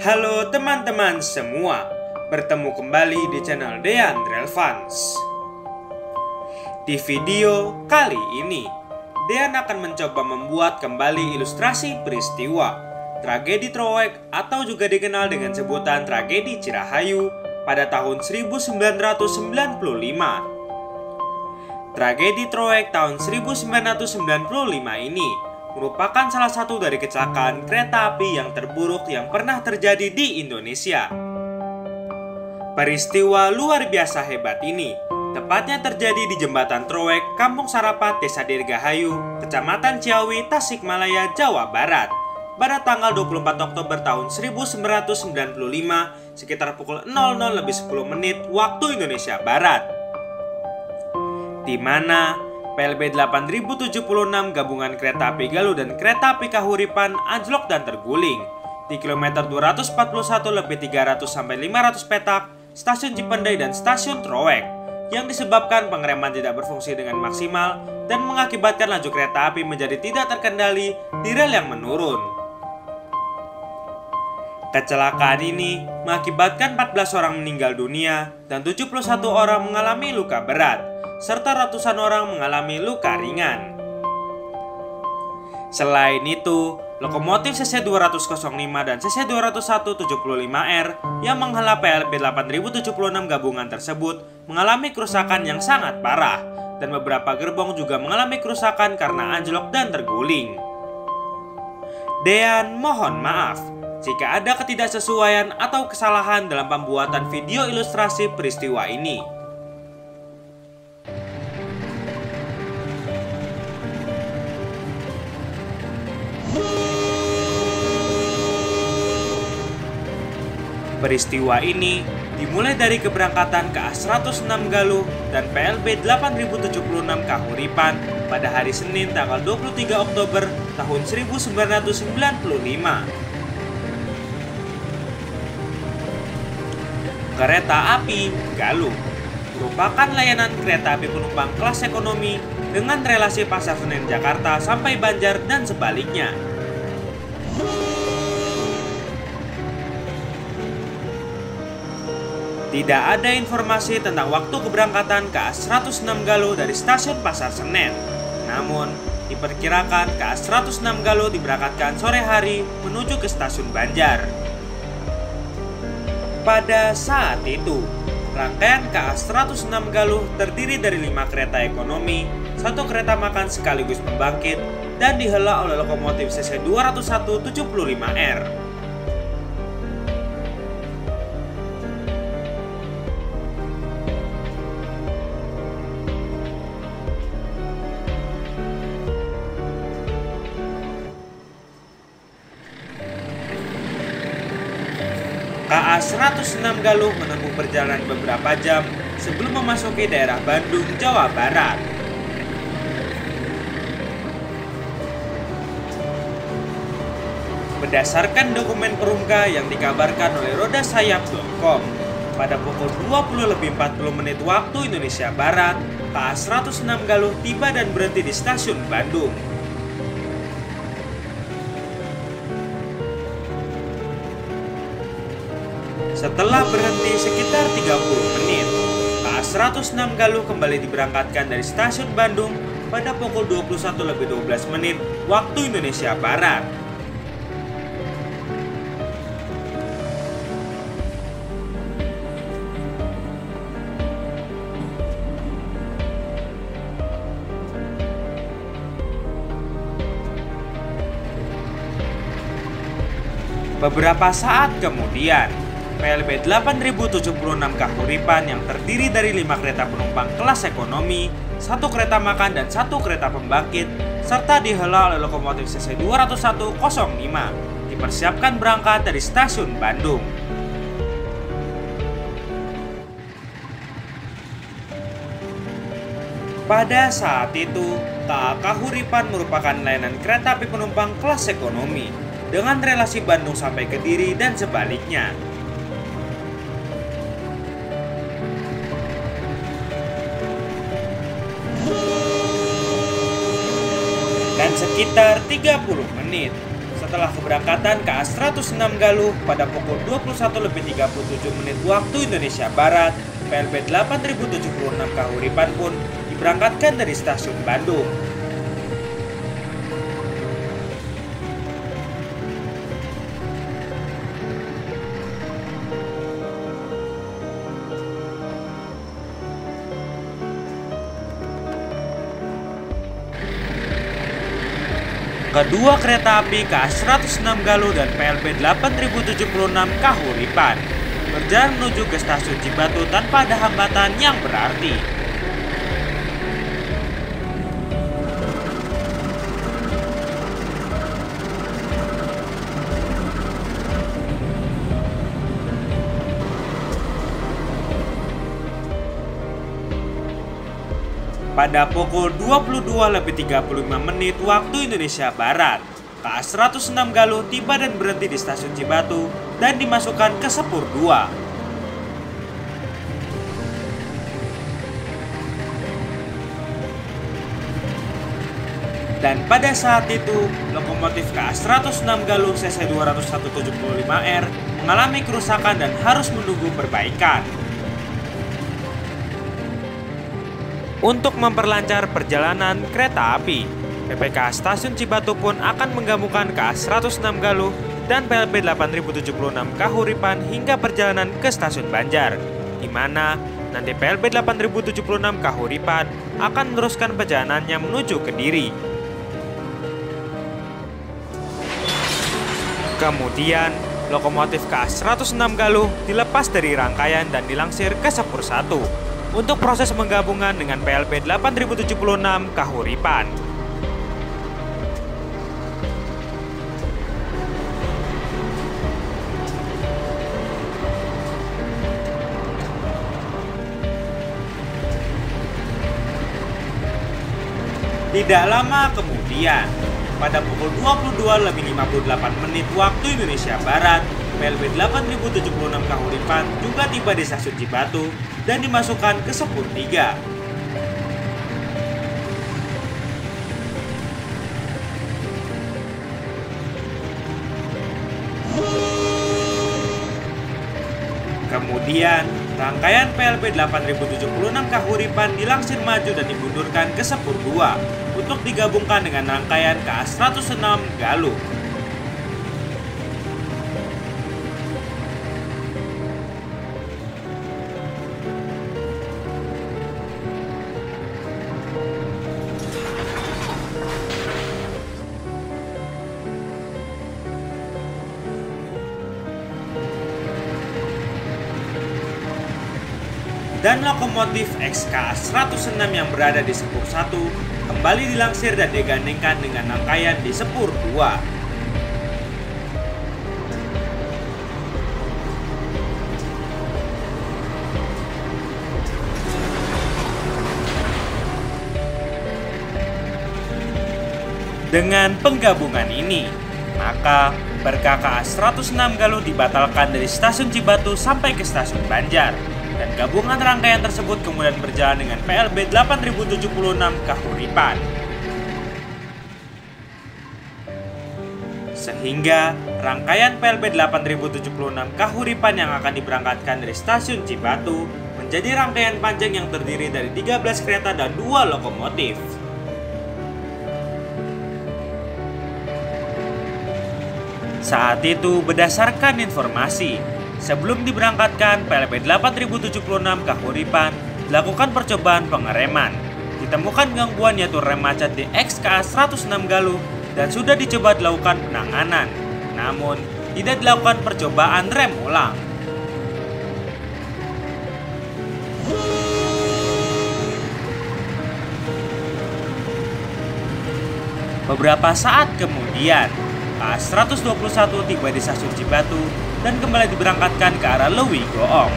Halo teman-teman semua, bertemu kembali di channel Dean Relevans. Di video kali ini, Dean akan mencoba membuat kembali ilustrasi peristiwa tragedi Troeg atau juga dikenal dengan sebutan tragedi Cirahayu pada tahun 1995. Tragedi Troeg tahun 1995 ini merupakan salah satu dari kecelakaan kereta api yang terburuk yang pernah terjadi di Indonesia. Peristiwa luar biasa hebat ini tepatnya terjadi di Jembatan Troeg, Kampung Sarapat, Desa Dirgahayu, Kecamatan Ciawi, Tasikmalaya, Jawa Barat pada tanggal 24 Oktober tahun 1995 sekitar pukul 00:10 waktu Indonesia Barat, di mana PLB 8076 gabungan kereta api Galuh dan kereta api Kahuripan anjlok dan terguling di kilometer 241+300 sampai 500 petak stasiun Cipendei dan stasiun Troeg, yang disebabkan pengereman tidak berfungsi dengan maksimal dan mengakibatkan laju kereta api menjadi tidak terkendali di rel yang menurun. Kecelakaan ini mengakibatkan 14 orang meninggal dunia dan 71 orang mengalami luka berat, serta ratusan orang mengalami luka ringan. Selain itu, lokomotif CC205 dan CC201 75R yang menghala PLB 8076 gabungan tersebut mengalami kerusakan yang sangat parah, dan beberapa gerbong juga mengalami kerusakan karena anjlok dan terguling. Dean mohon maaf jika ada ketidaksesuaian atau kesalahan dalam pembuatan video ilustrasi peristiwa ini. Peristiwa ini dimulai dari keberangkatan KA-106 Galuh dan PLB 8076 Kahuripan pada hari Senin tanggal 23 Oktober tahun 1995. Kereta api Galuh merupakan layanan kereta api penumpang kelas ekonomi dengan relasi Pasar Senen Jakarta sampai Banjar dan sebaliknya. Tidak ada informasi tentang waktu keberangkatan KA-106 Galuh dari stasiun Pasar Senen. Namun, diperkirakan KA-106 Galuh diberangkatkan sore hari menuju ke stasiun Banjar. Pada saat itu, rangkaian KA-106 Galuh terdiri dari 5 kereta ekonomi, 1 kereta makan sekaligus pembangkit, dan dihela oleh lokomotif CC201 75R. KA-106 Galuh menempuh perjalanan beberapa jam sebelum memasuki daerah Bandung, Jawa Barat. Berdasarkan dokumen perumka yang dikabarkan oleh rodasayap.com, pada pukul 20:40 waktu Indonesia Barat, KA-106 Galuh tiba dan berhenti di stasiun Bandung. Setelah berhenti sekitar 30 menit, KA-106 Galuh kembali diberangkatkan dari stasiun Bandung pada pukul 21:12 waktu Indonesia Barat. Beberapa saat kemudian, PLB 8076 Kahuripan yang terdiri dari 5 kereta penumpang kelas ekonomi, 1 kereta makan dan 1 kereta pembangkit, serta dihela oleh lokomotif CC201 05 dipersiapkan berangkat dari stasiun Bandung. Pada saat itu, KA Kahuripan merupakan layanan kereta api penumpang kelas ekonomi dengan relasi Bandung sampai Kediri dan sebaliknya. Dan sekitar 30 menit setelah keberangkatan KA-106 Galuh pada pukul 21.37 waktu Indonesia Barat, PLB 8076 Kahuripan pun diberangkatkan dari stasiun Bandung. Kedua kereta api KA-106 Galuh dan PLB 8076 Kahuripan berjalan menuju ke stasiun Cibatu tanpa ada hambatan yang berarti. Pada pukul 22.35 waktu Indonesia Barat, KA-106 Galuh tiba dan berhenti di stasiun Cibatu dan dimasukkan ke Sepur 2. Dan pada saat itu, lokomotif KA-106 Galuh CC 20175R mengalami kerusakan dan harus menunggu perbaikan. Untuk memperlancar perjalanan kereta api, PPK Stasiun Cibatu pun akan menggabungkan KA-106 Galuh dan PLB 8076 Kahuripan hingga perjalanan ke Stasiun Banjar, di mana nanti PLB 8076 Kahuripan akan meneruskan perjalanannya menuju Kediri. Kemudian, lokomotif KA-106 Galuh dilepas dari rangkaian dan dilangsir ke Sepur 1 untuk proses penggabungan dengan PLB 8076 Kahuripan. Tidak lama kemudian, pada pukul 22.58 waktu Indonesia Barat, PLB 8076 Kahuripan juga tiba di stasiun Cibatu dan dimasukkan ke Sepur 3. Kemudian, rangkaian PLB 8076 Kahuripan dilangsir maju dan dimundurkan ke Sepur 2 untuk digabungkan dengan rangkaian KA-106 Galuh. Dan lokomotif XK106 yang berada di Sepur 1 kembali dilangsir dan digandengkan dengan rangkaian di Sepur 2. Dengan penggabungan ini, maka berkah KA-106 Galuh dibatalkan dari stasiun Cibatu sampai ke stasiun Banjar. Dan gabungan rangkaian tersebut kemudian berjalan dengan PLB 8076 Kahuripan. Sehingga rangkaian PLB 8076 Kahuripan yang akan diberangkatkan dari stasiun Cibatu menjadi rangkaian panjang yang terdiri dari 13 kereta dan 2 lokomotif. Saat itu berdasarkan informasi, sebelum diberangkatkan PLB 8076 Kahuripan dilakukan percobaan pengereman. Ditemukan gangguan yaitu rem macet di XKA-106 Galuh dan sudah dicoba dilakukan penanganan. Namun, tidak dilakukan percobaan rem ulang. Beberapa saat kemudian, KA-121 tiba di stasiun Cibatu dan kembali diberangkatkan ke arah Lewi Goong.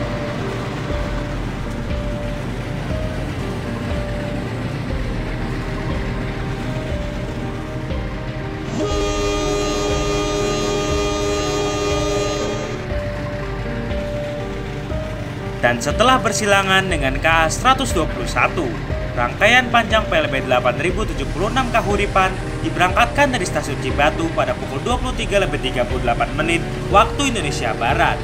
Dan setelah bersilangan dengan KA-121, Rangkaian panjang PLB 8076 Kahuripan diberangkatkan dari stasiun Cibatu pada pukul 23.38 waktu Indonesia Barat.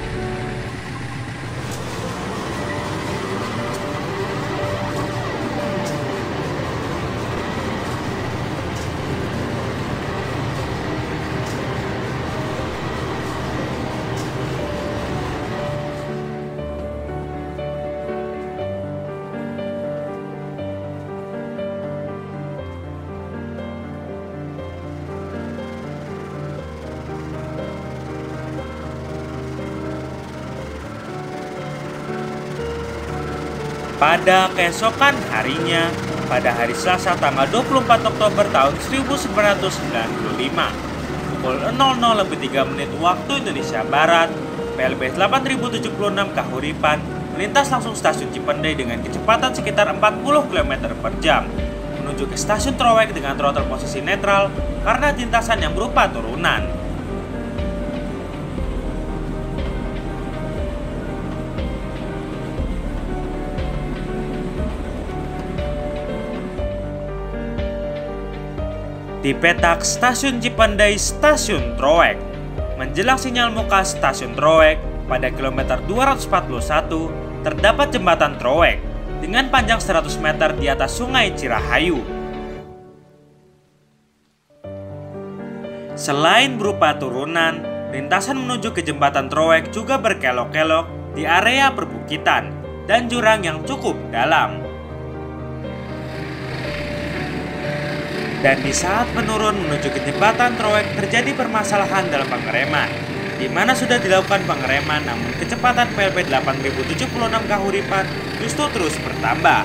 Pada keesokan harinya, pada hari Selasa tanggal 24 Oktober tahun 1995, pukul 00.03 waktu Indonesia Barat, PLB 8076 Kahuripan melintas langsung stasiun Cipendei dengan kecepatan sekitar 40 km per jam, menuju ke stasiun Trowek dengan throttle posisi netral karena lintasan yang berupa turunan. Di petak stasiun Cipendei, stasiun Trowek. Menjelang sinyal muka stasiun Trowek, pada kilometer 241 terdapat jembatan Trowek dengan panjang 100 meter di atas sungai Cirahayu. Selain berupa turunan, lintasan menuju ke jembatan Trowek juga berkelok-kelok di area perbukitan dan jurang yang cukup dalam. Dan di saat menurun menuju ke jembatan Trowek terjadi permasalahan dalam pengereman, di mana sudah dilakukan pengereman namun kecepatan PLB 8076 Kahuripan justru terus bertambah.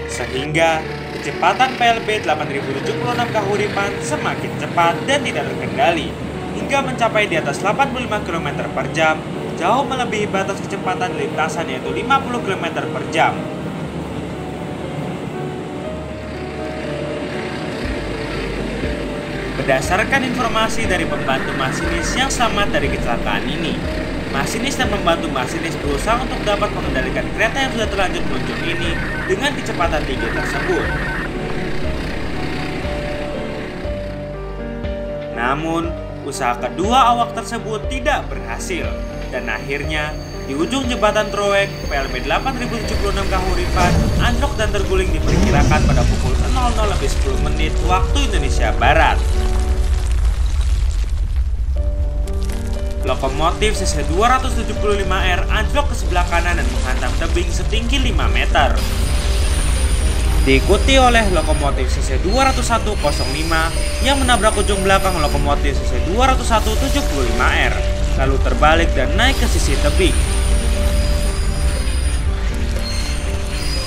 Sehingga kecepatan PLB 8076 Kahuripan semakin cepat dan tidak terkendali, hingga mencapai di atas 85 km per jam, jauh melebihi batas kecepatan lintasan yaitu 50 km per jam. Berdasarkan informasi dari pembantu masinis yang selamat dari kecelakaan ini, masinis dan pembantu masinis berusaha untuk dapat mengendalikan kereta yang sudah terlanjur meluncur ini dengan kecepatan tinggi tersebut. Namun, usaha kedua awak tersebut tidak berhasil. Dan akhirnya, di ujung jembatan Trowek, PLB 8076 Kahuripan anjlok dan terguling diperkirakan pada pukul 00.10 waktu Indonesia Barat. Lokomotif CC 275R anjlok ke sebelah kanan dan menghantam tebing setinggi 5 meter. Diikuti oleh lokomotif CC 20105 yang menabrak ujung belakang lokomotif CC 20175R. Lalu terbalik dan naik ke sisi tebing.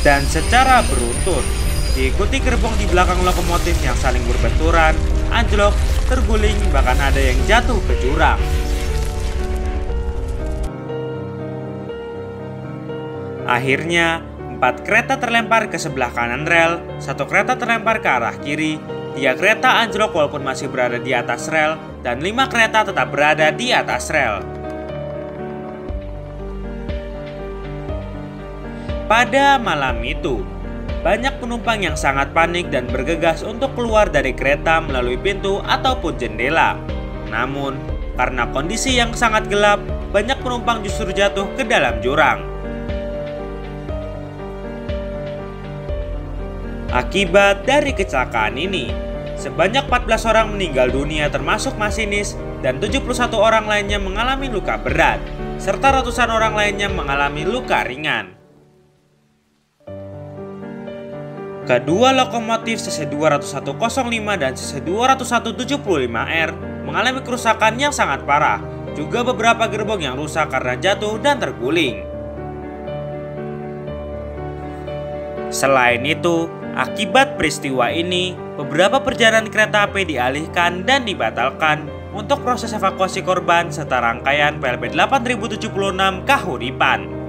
Dan secara beruntun, diikuti gerbong di belakang lokomotif yang saling berbenturan, anjlok, terguling, bahkan ada yang jatuh ke jurang. Akhirnya, 4 kereta terlempar ke sebelah kanan rel, 1 kereta terlempar ke arah kiri, 3 kereta anjlok walaupun masih berada di atas rel, dan 5 kereta tetap berada di atas rel. Pada malam itu, banyak penumpang yang sangat panik dan bergegas untuk keluar dari kereta melalui pintu ataupun jendela. Namun, karena kondisi yang sangat gelap, banyak penumpang justru jatuh ke dalam jurang. Akibat dari kecelakaan ini, sebanyak 14 orang meninggal dunia termasuk masinis dan 71 orang lainnya mengalami luka berat, serta ratusan orang lainnya mengalami luka ringan. Kedua lokomotif CC 20105 dan CC 20175R mengalami kerusakan yang sangat parah, juga beberapa gerbong yang rusak karena jatuh dan terguling. Selain itu, akibat peristiwa ini, beberapa perjalanan kereta api dialihkan dan dibatalkan untuk proses evakuasi korban serta rangkaian PLB 8076 Kahuripan.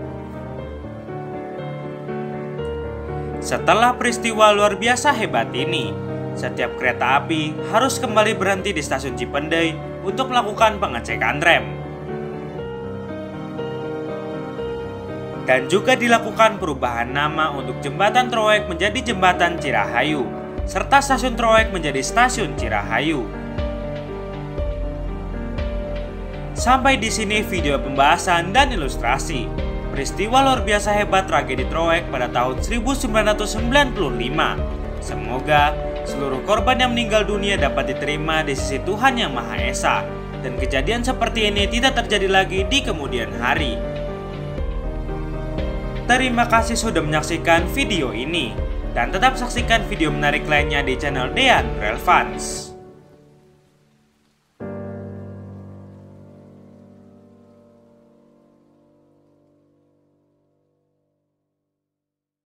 Setelah peristiwa luar biasa hebat ini, setiap kereta api harus kembali berhenti di stasiun Cipendei untuk melakukan pengecekan rem. Dan juga dilakukan perubahan nama untuk Jembatan Trowek menjadi Jembatan Cirahayu, serta Stasiun Trowek menjadi Stasiun Cirahayu. Sampai di sini video pembahasan dan ilustrasi peristiwa luar biasa hebat tragedi Trowek pada tahun 1995. Semoga seluruh korban yang meninggal dunia dapat diterima di sisi Tuhan Yang Maha Esa, dan kejadian seperti ini tidak terjadi lagi di kemudian hari. Terima kasih sudah menyaksikan video ini, dan tetap saksikan video menarik lainnya di channel Dean Relevance.